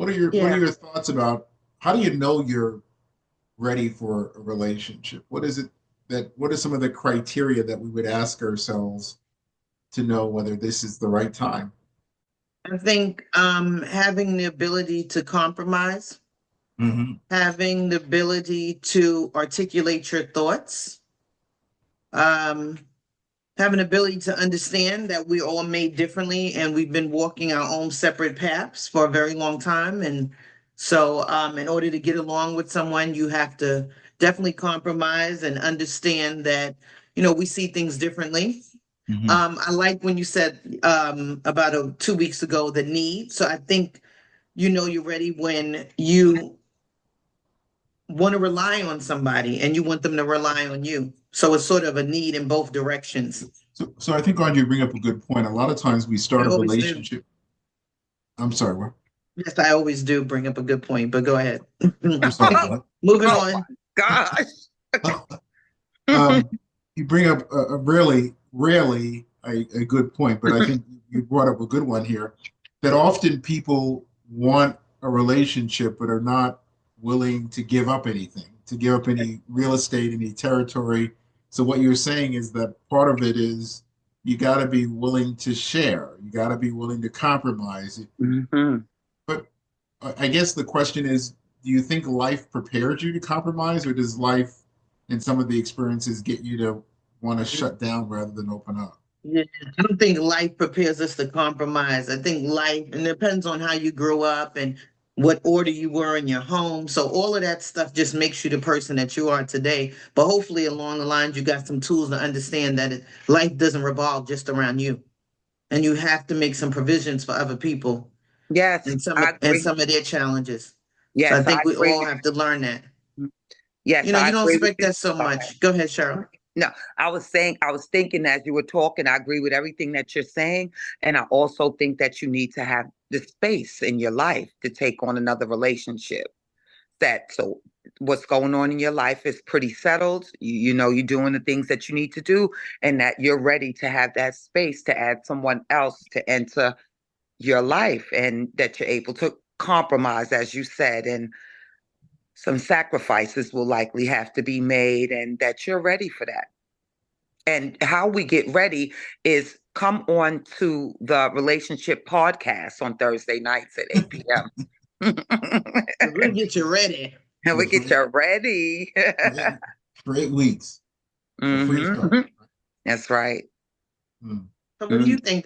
what are Yeah, your thoughts about how do you know you're ready for a relationship? What are some of the criteria that we would ask ourselves to know whether this is the right time? I think having the ability to compromise, Hmm. having the ability to articulate your thoughts, um, having the ability to understand that we're all made differently and we've been walking our own separate paths for a very long time. And so, in order to get along with someone, you have to definitely compromise and understand that, we see things differently. Hmm. I like when you said about 2 weeks ago the need. So I think you're ready when you want to rely on somebody and you want them to rely on you. So it's sort of a need in both directions. So I think, Audrey, you bring up a good point. A lot of times we I start a always do. relationship. I'm sorry, what? Yes, I always do bring up a good point, but go ahead. I'm sorry, what? Moving Oh my on. gosh. Um, you bring up a really a good point, but I think you brought up a good one here. That often people want a relationship, but are not willing to give up anything, to give up any real estate, any territory. So what you're saying is that part of it is you got to be willing to share. You got to be willing to compromise. Mhm. But I guess the question is, do you think life prepared you to compromise, or does life and some of the experiences get you to want to shut down rather than open up? Yeah, I don't think life prepares us to compromise. I think life, and it depends on how you grew up and what order you were in your home. So all of that stuff just makes you the person that you are today. But hopefully along the lines, you got some tools to understand that life doesn't revolve just around you. And you have to make some provisions for other people Yes, and some I and agree. some of their challenges. So I Yes, I think we agree all with have to learn that. you. Yes, You I don't agree with expect you. that so Go ahead. much. Go ahead, Cheryl. No, I was thinking as you were talking, I agree with everything that you're saying. And I also think that you need to have the space in your life to take on another relationship. So what's going on in your life is pretty settled. You're doing the things that you need to do, and that you're ready to have that space to add someone else to enter your life, and that you're able to compromise, as you said, and some sacrifices will likely have to be made, and that you're ready for that. And how we get ready is come on to the relationship podcast on Thursday nights at 8 p.m. We'll get you ready. And Yeah, we get you ready. for 8 weeks, a free Hmm. trial. That's right. Hmm. So what do Mhm. you think,